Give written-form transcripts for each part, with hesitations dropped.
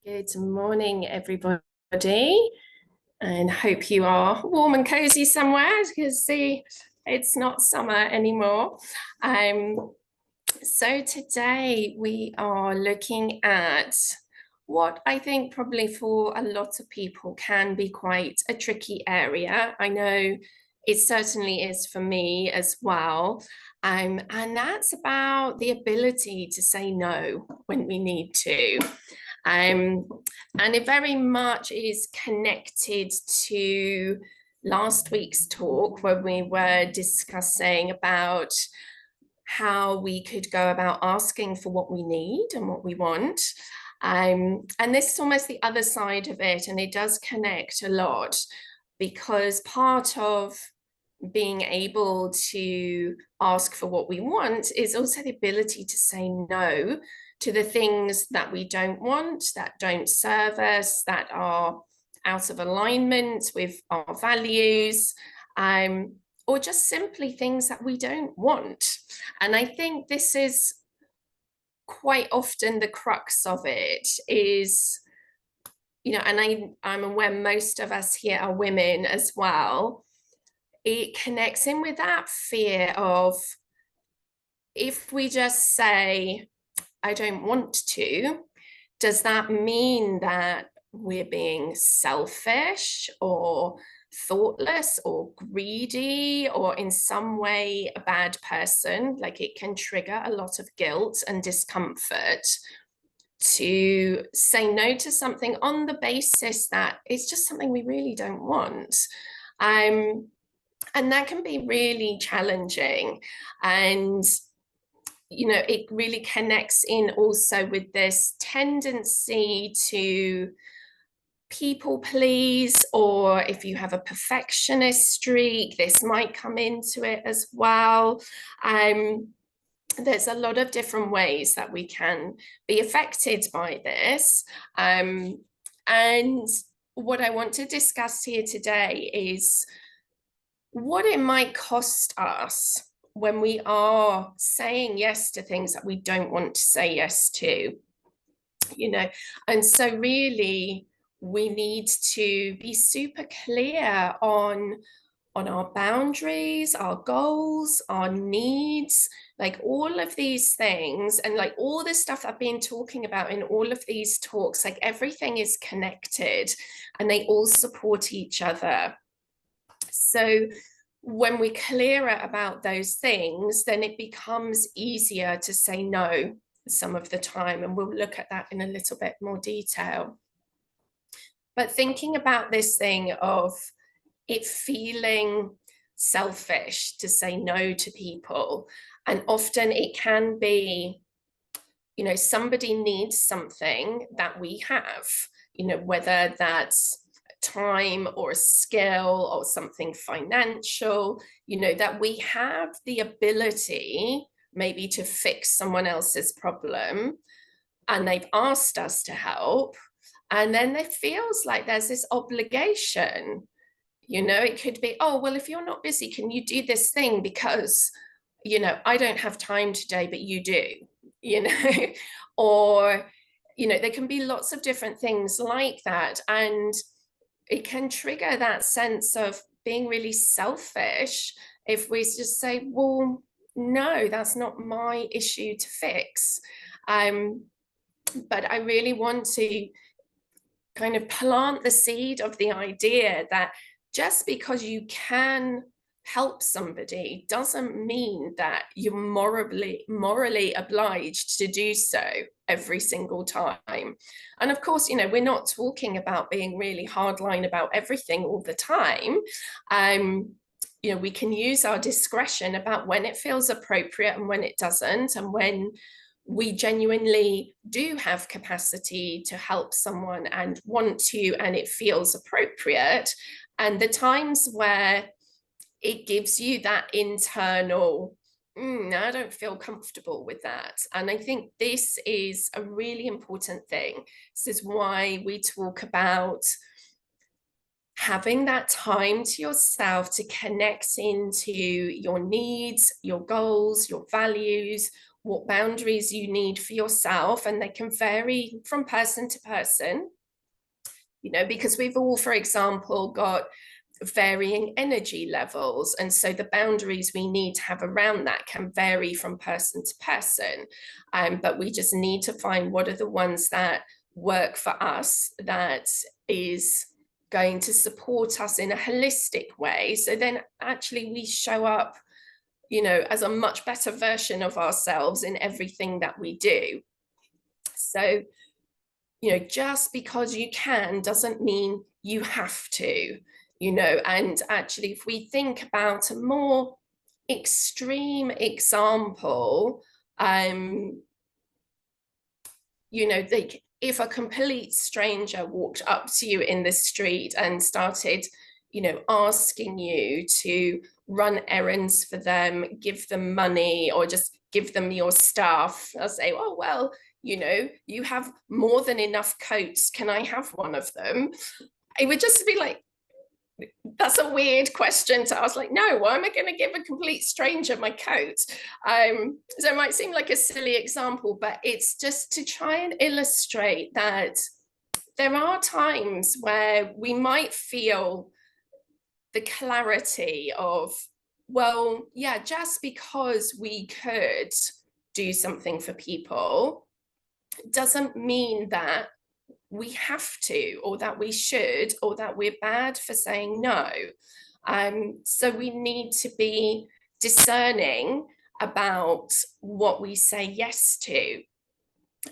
Good morning, everybody, and hope you are warm and cozy somewhere because see, it's not summer anymore. So today we are looking at what I think probably for a lot of people can be quite a tricky area. I know it certainly is for me as well. And that's about the ability to say no when we need to. Um, and it very much is connected to last week's talk when we were discussing about how we could go about asking for what we need and what we want. And this is almost the other side of it, and it does connect a lot because part of being able to ask for what we want is also the ability to say no to the things that we don't want, that don't serve us, that are out of alignment with our values, or just simply things that we don't want. And I think this is quite often the crux of it is, and I'm aware most of us here are women as well. It connects in with that fear of if we just say, I don't want to, does that mean that we're being selfish or thoughtless or greedy or in some way a bad person? Like it can trigger a lot of guilt and discomfort to say no to something on the basis that it's just something we really don't want. And that can be really challenging. And it really connects in also with this tendency to people please, or if you have a perfectionist streak, this might come into it as well. There's a lot of different ways that we can be affected by this. And what I want to discuss here today is what it might cost us when we are saying yes to things that we don't want to say yes to, and so really we need to be super clear on our boundaries, our goals, our needs, like all of these things, and like all the stuff I've been talking about in all of these talks, like everything is connected and they all support each other. So when we're clearer about those things, then it becomes easier to say no some of the time. And we'll look at that in a little bit more detail. But thinking about this thing of it feeling selfish to say no to people, and often it can be, somebody needs something that we have, whether that's time or a skill or something financial, that we have the ability maybe to fix someone else's problem and they've asked us to help. And then it feels like there's this obligation. It could be, oh, well, if you're not busy, can you do this thing? Because, I don't have time today, but you do, or, there can be lots of different things like that. And it can trigger that sense of being really selfish if we just say, well, no, that's not my issue to fix. But I really want to kind of plant the seed of the idea that just because you can help somebody doesn't mean that you're morally obliged to do so every single time. And of course, we're not talking about being really hardline about everything all the time. We can use our discretion about when it feels appropriate and when it doesn't, and when we genuinely do have capacity to help someone and want to, and it feels appropriate. And the times where it gives you that internal, I don't feel comfortable with that. And I think this is a really important thing. This is why we talk about having that time to yourself to connect into your needs, your goals, your values, what boundaries you need for yourself, and they can vary from person to person, you know, because we've all, for example, got varying energy levels. And so the boundaries we need to have around that can vary from person to person. But we just need to find what are the ones that work for us, that is going to support us in a holistic way. So then actually we show up, you know, as a much better version of ourselves in everything that we do. So, you know, just because you can doesn't mean you have to, you know. And actually, if we think about a more extreme example, you know, like if a complete stranger walked up to you in the street and started, you know, asking you to run errands for them, give them money, or just give them your stuff, I'll say, oh, well, you know, you have more than enough coats. Can I have one of them? It would just be like, that's a weird question to ask. Like, no, why am I going to give a complete stranger my coat? So it might seem like a silly example, but it's just to try and illustrate that there are times where we might feel the clarity of, well, yeah, just because we could do something for people doesn't mean that we have to, or that we should, or that we're bad for saying no. So we need to be discerning about what we say yes to.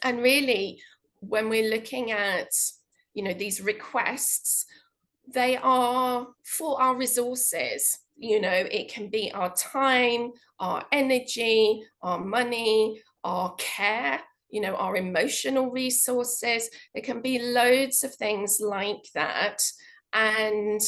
And really, when we're looking at, you know, these requests, they are for our resources. You know, it can be our time, our energy, our money, our care, you know, our emotional resources. There can be loads of things like that. And,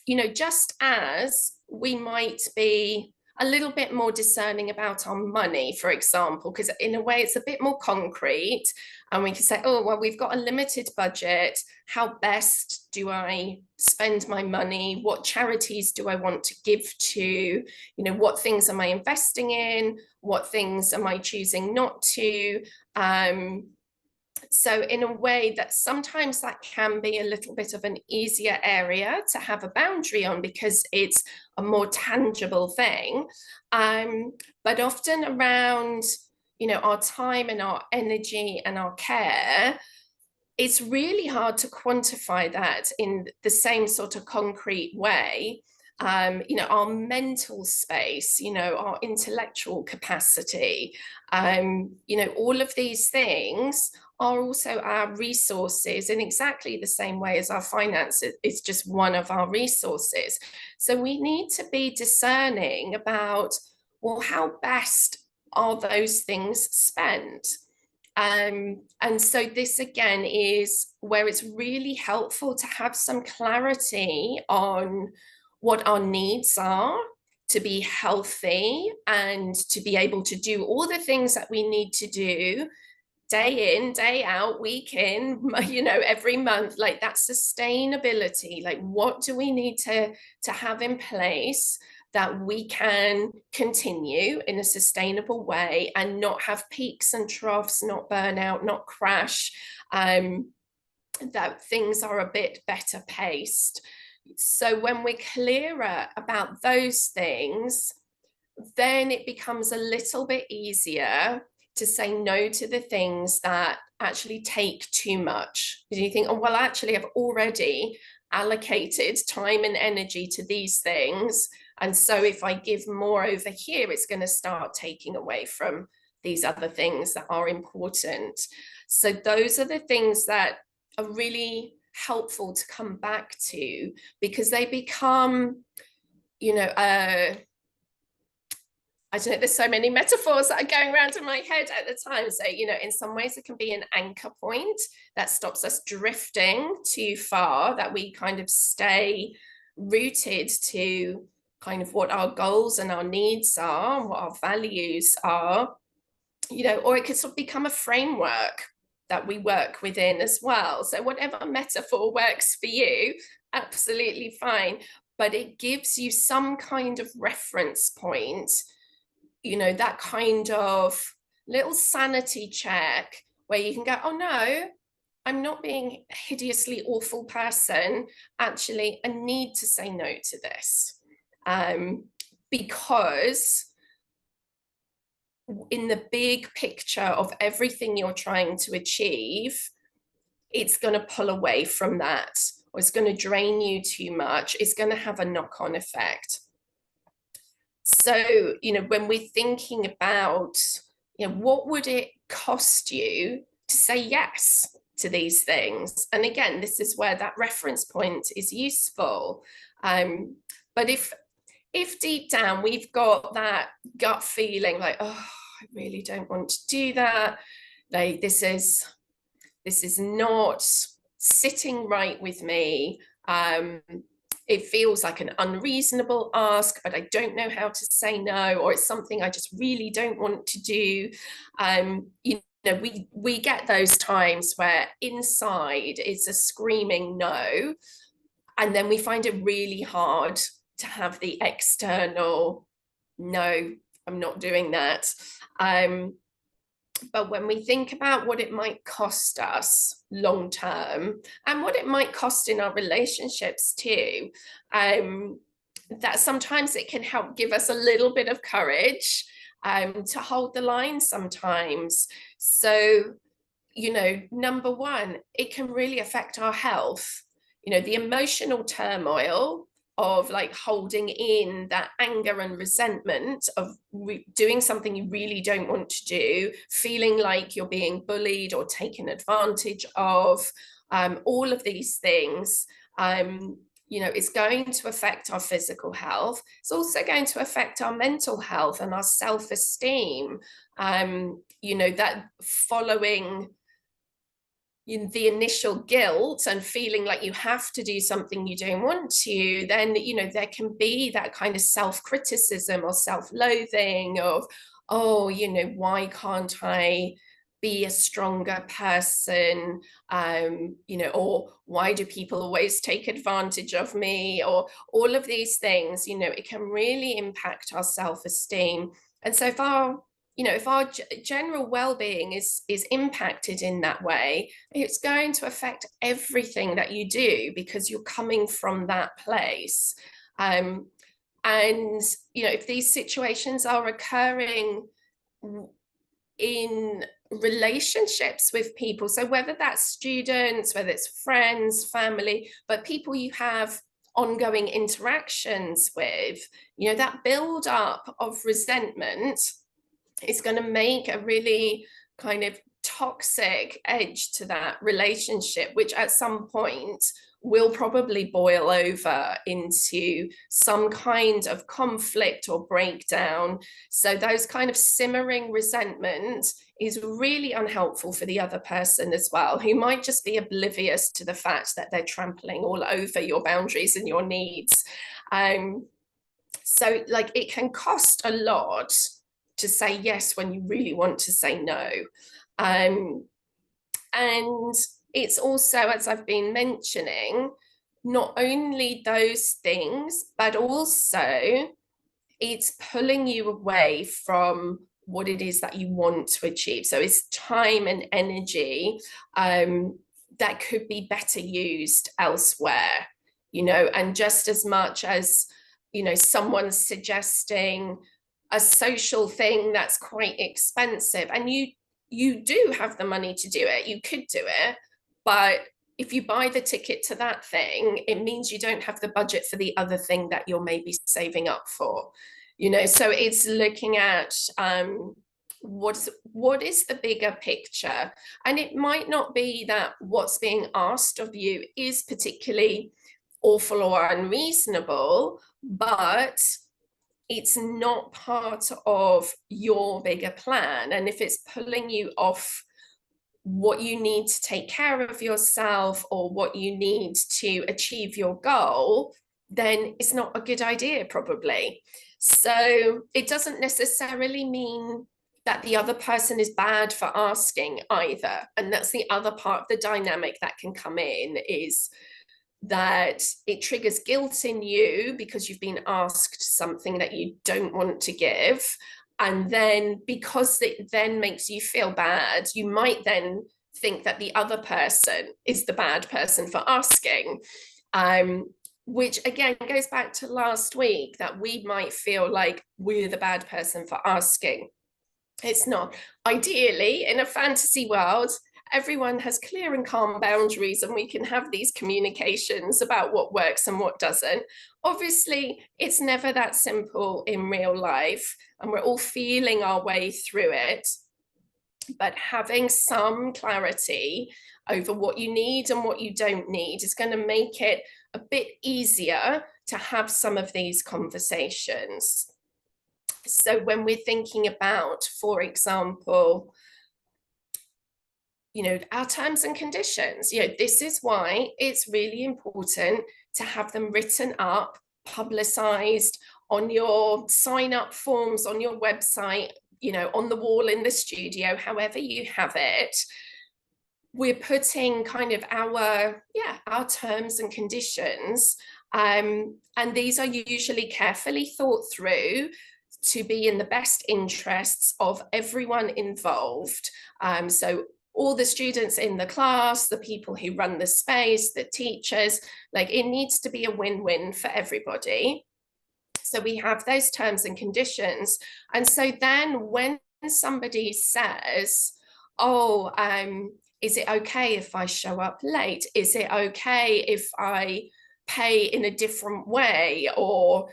you know, just as we might be a little bit more discerning about our money, for example, because in a way it's a bit more concrete, and we can say, oh, well, we've got a limited budget. How best do I spend my money? What charities do I want to give to? You know, what things am I investing in? What things am I choosing not to? So in a way that sometimes that can be a little bit of an easier area to have a boundary on, because it's a more tangible thing. But often around, you know, our time and our energy and our care, it's really hard to quantify that in the same sort of concrete way. You know, our mental space, you know, our intellectual capacity, you know, all of these things are also our resources in exactly the same way as our finances. It's just one of our resources. So we need to be discerning about, well, how best are those things spent? And so this again is where it's really helpful to have some clarity on what our needs are to be healthy and to be able to do all the things that we need to do day in, day out, week in, you know, every month. Like that sustainability, like what do we need to have in place that we can continue in a sustainable way and not have peaks and troughs, not burn out, not crash, that things are a bit better paced. So when we're clearer about those things, then it becomes a little bit easier to say no to the things that actually take too much. Because you think, oh, well, actually, I've already allocated time and energy to these things. And so if I give more over here, it's going to start taking away from these other things that are important. So those are the things that are really helpful to come back to, because they become, you know, I don't know, there's so many metaphors that are going around in my head at the time. So, you know, in some ways it can be an anchor point that stops us drifting too far, that we kind of stay rooted to kind of what our goals and our needs are, what our values are, you know, or it could sort of become a framework that we work within as well. So whatever metaphor works for you, absolutely fine. But it gives you some kind of reference point you know, that kind of little sanity check where you can go, oh no, I'm not being a hideously awful person. Actually, I need to say no to this. Because in the big picture of everything you're trying to achieve, it's going to pull away from that, or it's going to drain you too much. It's going to have a knock-on effect. So, you know, when we're thinking about, you know, what would it cost you to say yes to these things? And again, this is where that reference point is useful. But if deep down we've got that gut feeling like, oh, I really don't want to do that, like this is not sitting right with me. It feels like an unreasonable ask, but I don't know how to say no, or it's something I just really don't want to do. You know, we get those times where inside it's a screaming no, and then we find it really hard to have the external no, I'm not doing that. But when we think about what it might cost us long term, and what it might cost in our relationships too, that sometimes it can help give us a little bit of courage to hold the line sometimes. So, you know, number one, it can really affect our health. You know, the emotional turmoil of like holding in that anger and resentment of doing something you really don't want to do, feeling like you're being bullied or taken advantage of, all of these things, you know, it's going to affect our physical health. It's also going to affect our mental health and our self-esteem. You know, that following the initial guilt and feeling like you have to do something you don't want to, then, you know, there can be that kind of self-criticism or self-loathing of, oh, you know, why can't I be a stronger person, you know, or why do people always take advantage of me, or all of these things. You know, it can really impact our self-esteem. And so if our, you know, if our general well-being is impacted in that way, it's going to affect everything that you do because you're coming from that place. And, you know, if these situations are occurring in relationships with people, so whether that's students, whether it's friends, family, but people you have ongoing interactions with, you know, that build up of resentment is going to make a really kind of toxic edge to that relationship, which at some point will probably boil over into some kind of conflict or breakdown. So those kind of simmering resentment is really unhelpful for the other person as well, who might just be oblivious to the fact that they're trampling all over your boundaries and your needs. So like it can cost a lot to say yes when you really want to say no. And it's also, as I've been mentioning, not only those things, but also it's pulling you away from what it is that you want to achieve. So it's time and energy that could be better used elsewhere, you know, and just as much as, you know, someone's suggesting a social thing that's quite expensive and you do have the money to do it, you could do it, but if you buy the ticket to that thing, it means you don't have the budget for the other thing that you're maybe saving up for, you know. So it's looking at what is the bigger picture, and it might not be that what's being asked of you is particularly awful or unreasonable, but it's not part of your bigger plan. And if it's pulling you off what you need to take care of yourself or what you need to achieve your goal, then it's not a good idea, probably. So it doesn't necessarily mean that the other person is bad for asking either. And that's the other part of the dynamic that can come in, is that it triggers guilt in you because you've been asked something that you don't want to give. And then because it then makes you feel bad, you might then think that the other person is the bad person for asking. Which again goes back to last week, that we might feel like we're the bad person for asking. It's not. Ideally, in a fantasy world, everyone has clear and calm boundaries and we can have these communications about what works and what doesn't. Obviously, it's never that simple in real life, and we're all feeling our way through it. But having some clarity over what you need and what you don't need is going to make it a bit easier to have some of these conversations. So when we're thinking about, for example, our terms and conditions, this is why it's really important to have them written up, publicized on your sign up forms, on your website, on the wall in the studio, however you have it. We're putting kind of our terms and conditions, and these are usually carefully thought through to be in the best interests of everyone involved. So all the students in the class, the people who run the space, the teachers, like it needs to be a win-win for everybody. So we have those terms and conditions. And so then when somebody says, oh, is it okay if I show up late? Is it okay if I pay in a different way? Or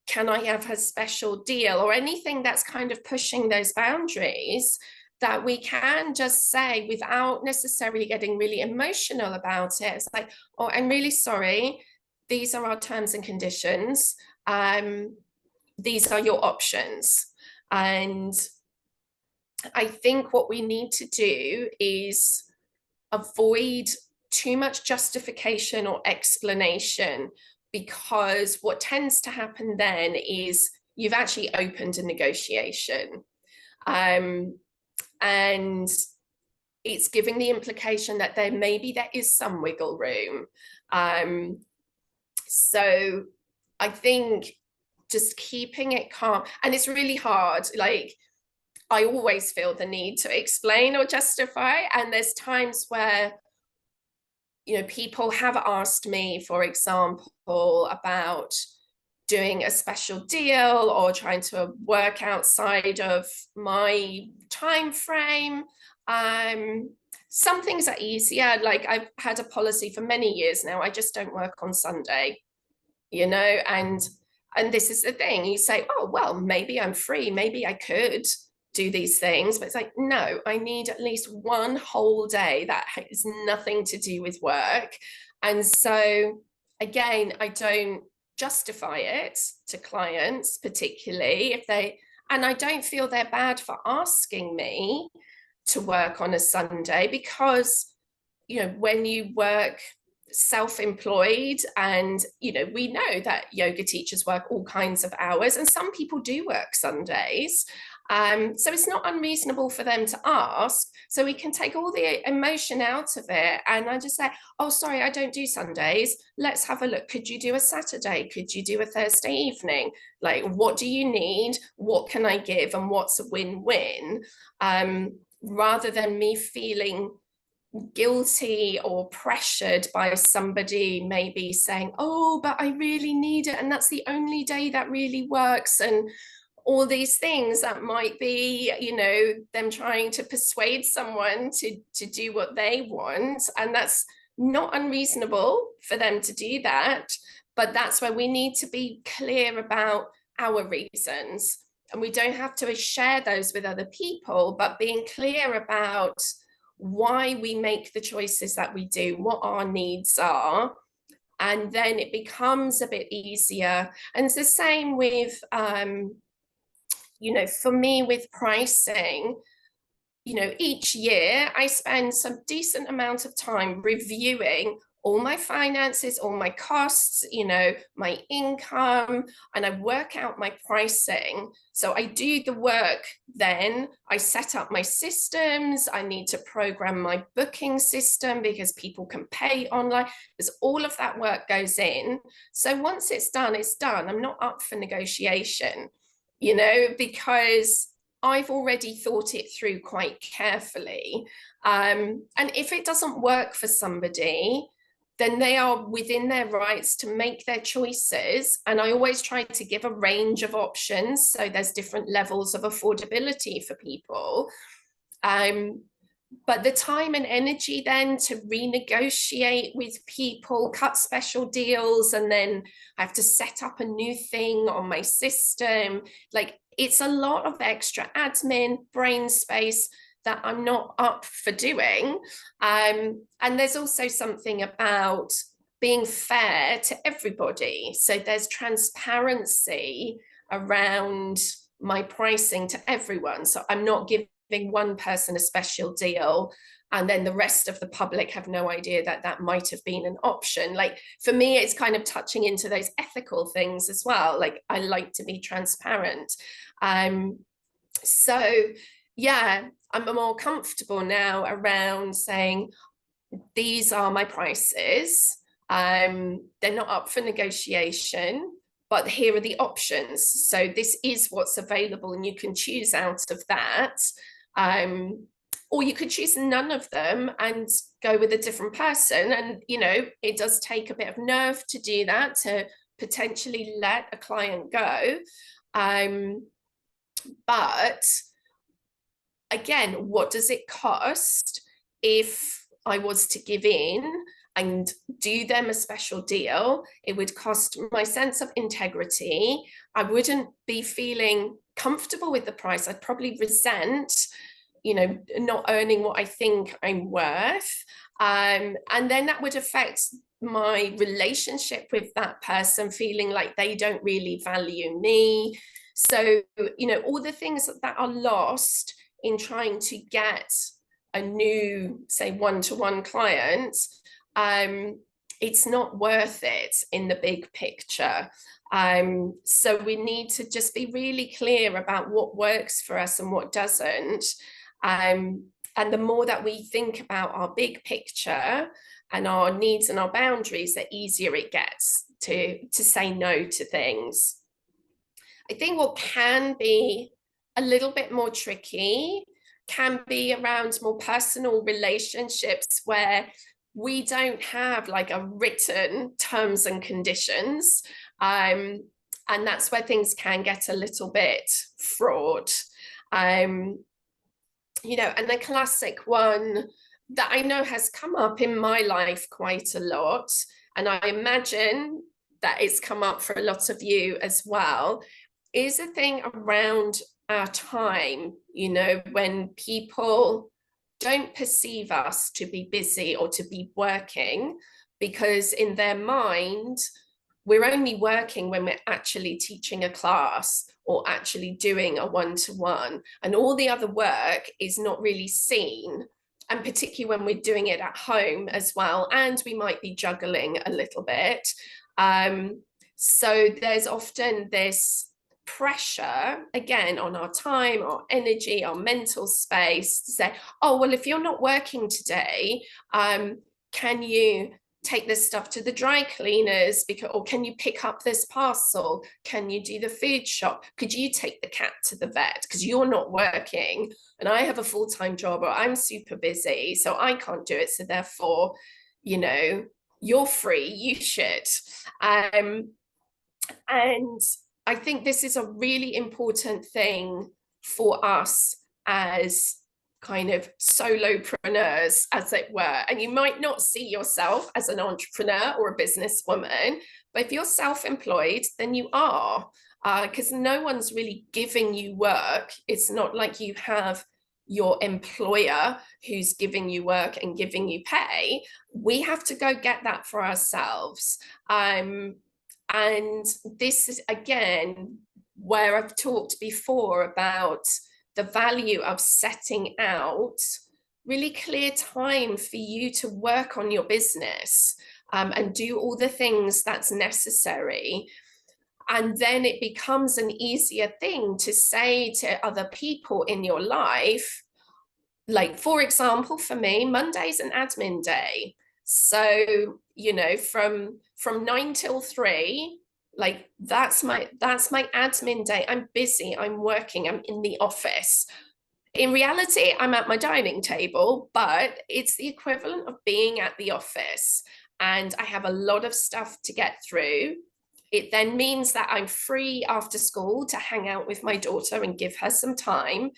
can I have a special deal? Or anything that's kind of pushing those boundaries, that we can just say without necessarily getting really emotional about it. It's like, oh, I'm really sorry. These are our terms and conditions. These are your options. And I think what we need to do is avoid too much justification or explanation, because what tends to happen then is you've actually opened a negotiation. And it's giving the implication that there is some wiggle room. So I think just keeping it calm, and it's really hard. Like, I always feel the need to explain or justify. And there's times where, people have asked me, for example, about doing a special deal or trying to work outside of my time frame. Some things are easier. Like, I've had a policy for many years now. I just don't work on Sunday, and this is the thing. You say, oh, well, maybe I'm free. Maybe I could do these things. But it's like, no, I need at least one whole day that has nothing to do with work. And so, again, I don't justify it to clients, particularly if and I don't feel they're bad for asking me to work on a Sunday, because, when you work self-employed, and we know that yoga teachers work all kinds of hours, and some people do work Sundays, so it's not unreasonable for them to ask. So we can take all the emotion out of it, and I just say, oh, sorry, I don't do Sundays. Let's have a look. Could you do a Saturday? Could you do a Thursday evening? Like, what do you need? What can I give? And what's a win-win? Rather than me feeling guilty or pressured by somebody maybe saying, oh, but I really need it, and that's the only day that really works, and all these things that might be, them trying to persuade someone to do what they want. And that's not unreasonable for them to do that. But that's where we need to be clear about our reasons. And we don't have to share those with other people, but being clear about why we make the choices that we do, what our needs are. And then it becomes a bit easier. And it's the same with, for me with pricing, each year I spend some decent amount of time reviewing all my finances, all my costs, my income, and I work out my pricing. So I do the work, then I set up my systems. I need to program my booking system because people can pay online. There's all of that work goes in. So once it's done, it's done. I'm not up for negotiation, because I've already thought it through quite carefully. And if it doesn't work for somebody, then they are within their rights to make their choices. And I always try to give a range of options. So there's different levels of affordability for people. But the time and energy then to renegotiate with people, cut special deals, and then I have to set up a new thing on my system. Like, it's a lot of extra admin, brain space that I'm not up for doing. And there's also something about being fair to everybody. So there's transparency around my pricing to everyone. So I'm not giving one person a special deal and then the rest of the public have no idea that that might have been an option. Like, for me, it's kind of touching into those ethical things as well. Like, I like to be transparent. So yeah, I'm more comfortable now around saying, these are my prices. They're not up for negotiation, but here are the options. So this is what's available and you can choose out of that. Or you could choose none of them and go with a different person. And, you know, it does take a bit of nerve to do that, to potentially let a client go. But again, what does it cost if I was to give in and do them a special deal? It would cost my sense of integrity. I wouldn't be feeling comfortable with the price. I'd probably resent, you know, not earning what I think I'm worth. And then that would affect my relationship with that person, feeling like they don't really value me. So, you know, all the things that are lost in trying to get a new, say, one-to-one client, it's not worth it in the big picture. So we need to just be really clear about what works for us and what doesn't. And the more that we think about our big picture and our needs and our boundaries, the easier it gets to say no to things. I think what can be a little bit more tricky can be around more personal relationships where we don't have like a written terms and conditions. And that's where things can get a little bit fraught. You know, and the classic one that I know has come up in my life quite a lot, and I imagine that it's come up for a lot of you as well, is a thing around our time, you know, when people don't perceive us to be busy or to be working, because in their mind, we're only working when we're actually teaching a class or actually doing a one-to-one, and all the other work is not really seen. And particularly when we're doing it at home as well, and we might be juggling a little bit. So there's often this pressure, again, on our time, our energy, our mental space, to say, oh, well, if you're not working today, can you take this stuff to the dry cleaners, because, or can you pick up this parcel? Can you do the food shop? Could you take the cat to the vet because you're not working and I have a full-time job, or I'm super busy, so I can't do it. So therefore, you know, you're free, you should. And I think this is a really important thing for us as kind of solopreneurs, as it were. And you might not see yourself as an entrepreneur or a businesswoman, but if you're self-employed, then you are, because no one's really giving you work. It's not like you have your employer who's giving you work and giving you pay. We have to go get that for ourselves. And this is, again, where I've talked before about the value of setting out really clear time for you to work on your business, and do all the things that's necessary. And then it becomes an easier thing to say to other people in your life. Like, for example, for me, Monday's an admin day. So, you know, from 9 till 3, Like that's my admin day. I'm busy, I'm working, I'm in the office. In reality, I'm at my dining table, but it's the equivalent of being at the office. And I have a lot of stuff to get through. It then means that I'm free after school to hang out with my daughter and give her some time.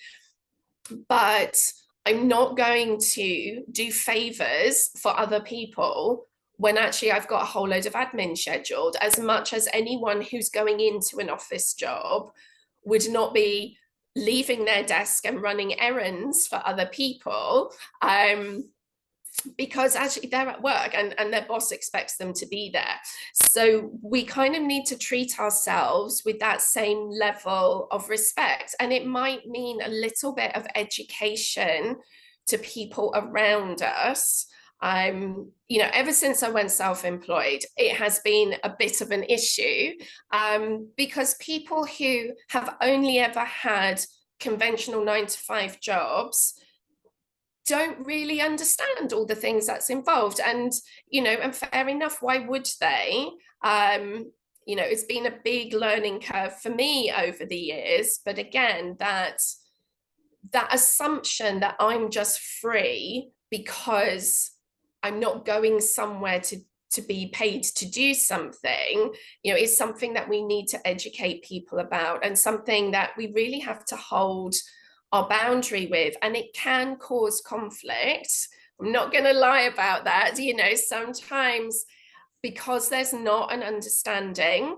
But I'm not going to do favors for other people when actually I've got a whole load of admin scheduled, as much as anyone who's going into an office job would not be leaving their desk and running errands for other people. Because actually they're at work and their boss expects them to be there. So we kind of need to treat ourselves with that same level of respect. And it might mean a little bit of education to people around us. Ever since I went self-employed, it has been a bit of an issue, because people who have only ever had conventional 9-to-5 jobs don't really understand all the things that's involved. And fair enough, why would they? It's been a big learning curve for me over the years, but again, that assumption that I'm just free because I'm not going somewhere to be paid to do something, is something that we need to educate people about, and something that we really have to hold our boundary with. And it can cause conflict. I'm not going to lie about that. Sometimes, because there's not an understanding,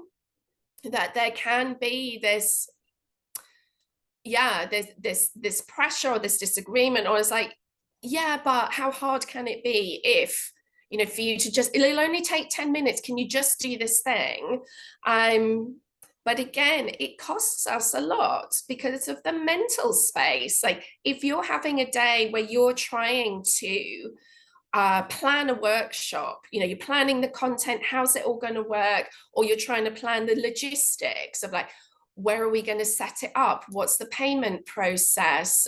that there can be this this pressure or this disagreement, or it's like, yeah, but how hard can it be if for you to just, it'll only take 10 minutes, can you just do this thing? But again, it costs us a lot because of the mental space. Like if you're having a day where you're trying to plan a workshop, you're planning the content, how's it all going to work? Or you're trying to plan the logistics of like, where are we going to set it up? What's the payment process?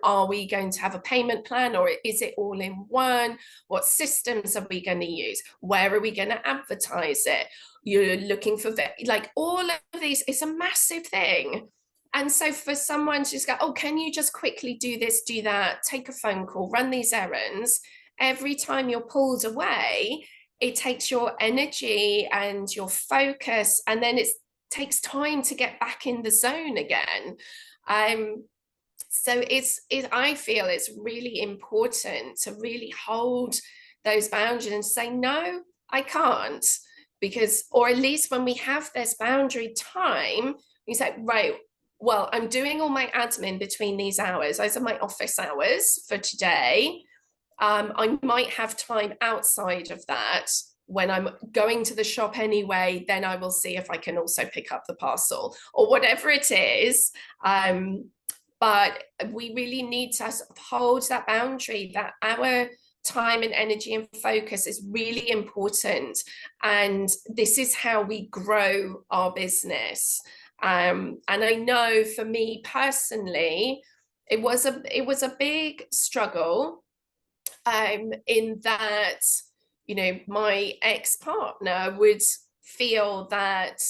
Are we going to have a payment plan, or is it all in one? What systems are we going to use? Where are we going to advertise it? You're looking for like all of these. It's a massive thing. And so for someone to just go, oh, can you just quickly do this, do that, take a phone call, run these errands, every time you're pulled away, it takes your energy and your focus, and then it takes time to get back in the zone again. So I feel it's really important to really hold those boundaries and say, no, I can't. Because, or at least when we have this boundary time, we say, right, well, I'm doing all my admin between these hours. Those are my office hours for today. I might have time outside of that when I'm going to the shop anyway, then I will see if I can also pick up the parcel or whatever it is. But we really need to hold that boundary, that our time and energy and focus is really important. And this is how we grow our business. And I know for me personally, it was a big struggle, in that, my ex-partner would feel that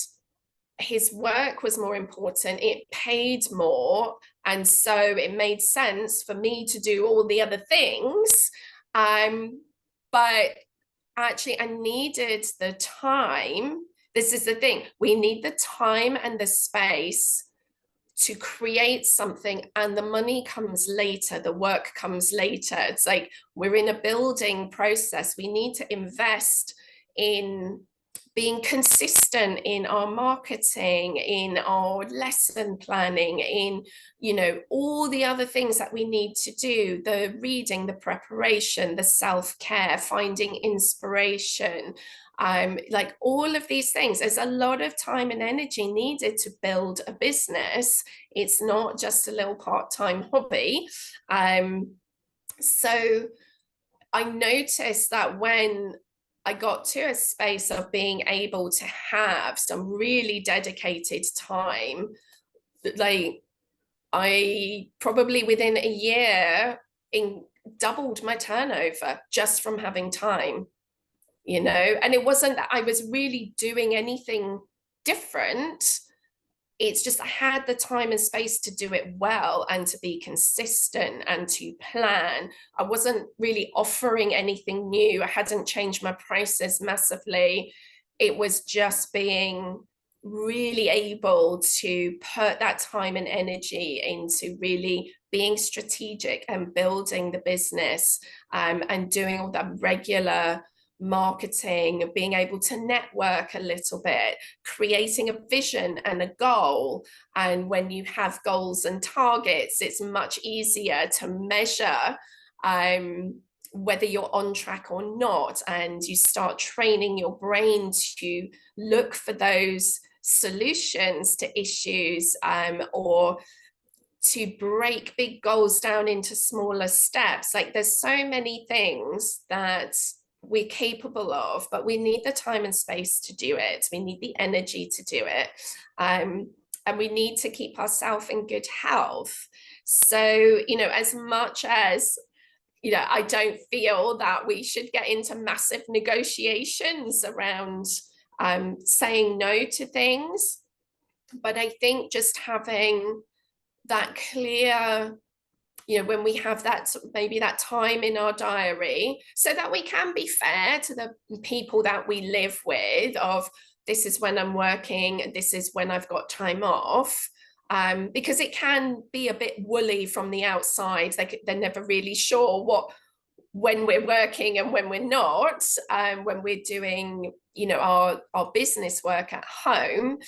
his work was more important, it paid more, and so it made sense for me to do all the other things. But actually, I needed the time. This is the thing, we need the time and the space to create something, and the money comes later, the work comes later. It's like we're in a building process. We need to invest in being consistent in our marketing, in our lesson planning, in all the other things that we need to do, the reading, the preparation, the self-care, finding inspiration, like all of these things. There's a lot of time and energy needed to build a business. It's not just a little part-time hobby. So I noticed that when I got to a space of being able to have some really dedicated time, like I probably within a year doubled my turnover just from having time. And it wasn't that I was really doing anything different. It's just I had the time and space to do it well and to be consistent and to plan. I wasn't really offering anything new. I hadn't changed my prices massively. It was just being really able to put that time and energy into really being strategic and building the business, and doing all that regular marketing, being able to network a little bit, creating a vision and a goal. And when you have goals and targets, it's much easier to measure whether you're on track or not. And you start training your brain to look for those solutions to issues, or to break big goals down into smaller steps. Like there's so many things that we're capable of, but we need the time and space to do it. We need the energy to do it. And we need to keep ourselves in good health. So, as much as, I don't feel that we should get into massive negotiations around saying no to things, but I think just having that clear, when we have that, maybe that time in our diary, so that we can be fair to the people that we live with, of this is when I'm working and this is when I've got time off, because it can be a bit woolly from the outside. They're never really sure when we're working and when we're not, when we're doing, our business work at home.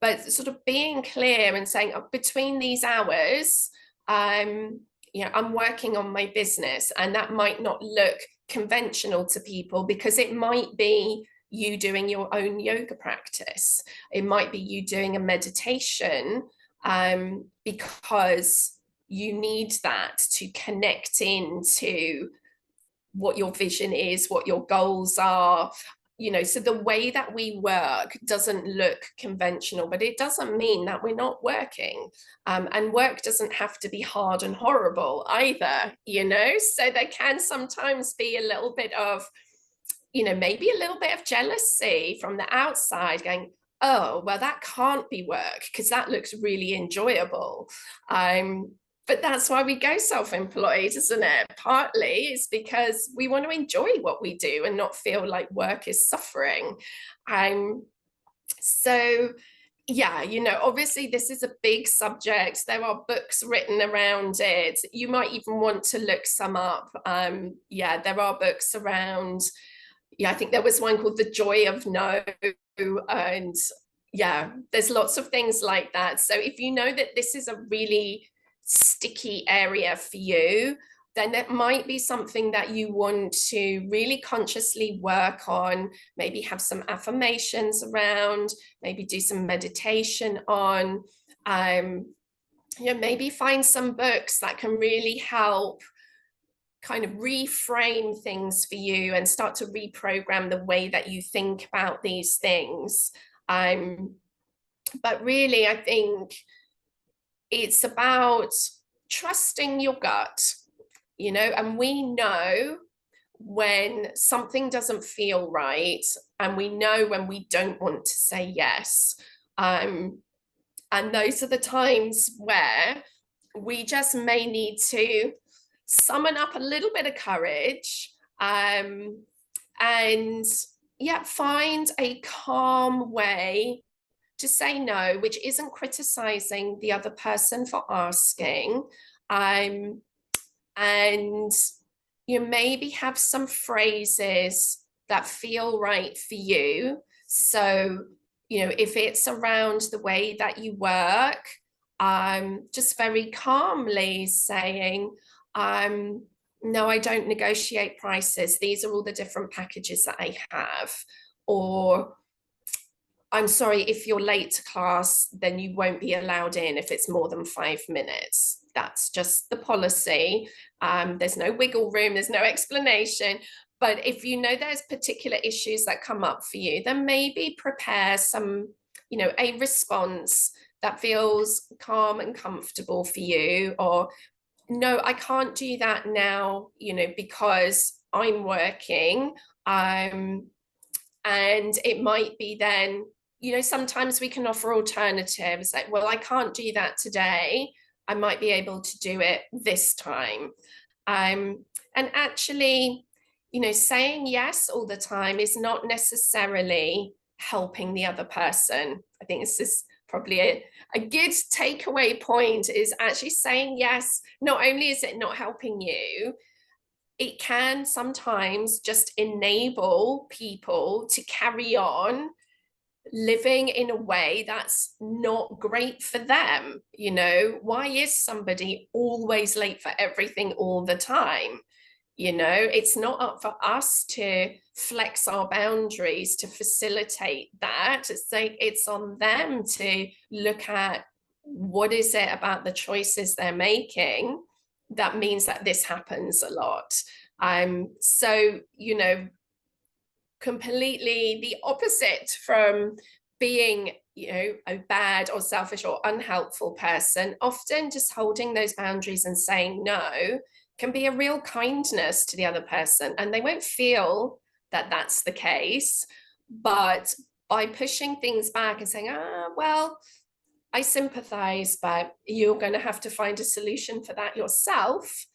But sort of being clear and saying, between these hours, I'm working on my business. And that might not look conventional to people, because it might be you doing your own yoga practice. It might be you doing a meditation, because you need that to connect into what your vision is, what your goals are. So the way that we work doesn't look conventional, but it doesn't mean that we're not working. And work doesn't have to be hard and horrible either, so there can sometimes be a little bit of, maybe a little bit of jealousy from the outside, going, oh, well, that can't be work because that looks really enjoyable. But that's why we go self-employed, isn't it? Partly it's because we want to enjoy what we do and not feel like work is suffering. So yeah, obviously this is a big subject. There are books written around it. You might even want to look some up. There are books around. I think there was one called The Joy of No. And there's lots of things like that. So if you know that this is a really sticky area for you, then that might be something that you want to really consciously work on. Maybe have some affirmations around, maybe do some meditation on, maybe find some books that can really help kind of reframe things for you and start to reprogram the way that you think about these things. But really, I think it's about trusting your gut, and we know when something doesn't feel right, and we know when we don't want to say yes. And those are the times where we just may need to summon up a little bit of courage, and find a calm way to say no, which isn't criticizing the other person for asking, and maybe have some phrases that feel right for you. So if it's around the way that you work, just very calmly saying, no, I don't negotiate prices. These are all the different packages that I have. Or, I'm sorry, if you're late to class, then you won't be allowed in if it's more than 5 minutes. That's just the policy. There's no wiggle room, there's no explanation. But if there's particular issues that come up for you, then maybe prepare some, a response that feels calm and comfortable for you. Or, no, I can't do that now, because I'm working. And it might be then, you know, sometimes we can offer alternatives like, well, I can't do that today. I might be able to do it this time. And actually, you know, saying yes all the time is not necessarily helping the other person. I think this is probably a good takeaway point, is actually saying yes. Not only is it not helping you, it can sometimes just enable people to carry on living in a way that's not great for them. You know, why is somebody always late for everything all the time? You know, it's not up for us to flex our boundaries to facilitate that. It's like it's on them to look at what is it about the choices they're making that means that this happens a lot. So, you know, completely the opposite from being, you know, a bad or selfish or unhelpful person. Often just holding those boundaries and saying no can be a real kindness to the other person, and they won't feel that that's the case. But by pushing things back and saying, well, I sympathize, but you're going to have to find a solution for that yourself,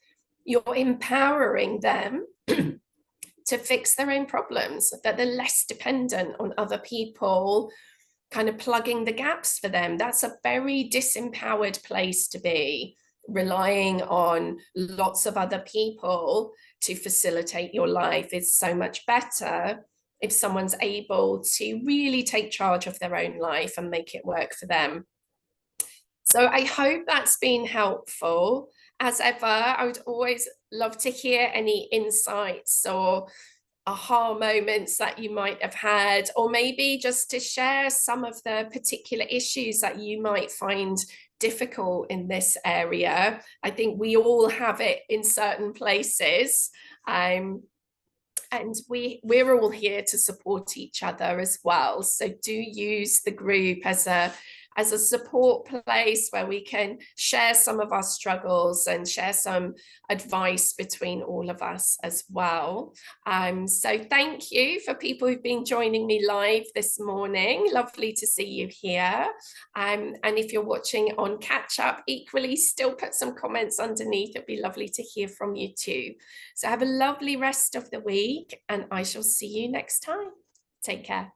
you're empowering them to fix their own problems, that they're less dependent on other people kind of plugging the gaps for them. That's a very disempowered place to be, relying on lots of other people to facilitate your life. Is so much better if someone's able to really take charge of their own life and make it work for them. So I hope that's been helpful. As ever, I would always love to hear any insights or aha moments that you might have had, or maybe just to share some of the particular issues that you might find difficult in this area. I think we all have it in certain places. And we're all here to support each other as well. So do use the group as a support place where we can share some of our struggles and share some advice between all of us as well. So thank you for people who've been joining me live this morning. Lovely to see you here. And if you're watching on catch up, equally still put some comments underneath. It'd be lovely to hear from you too. So have a lovely rest of the week, and I shall see you next time. Take care.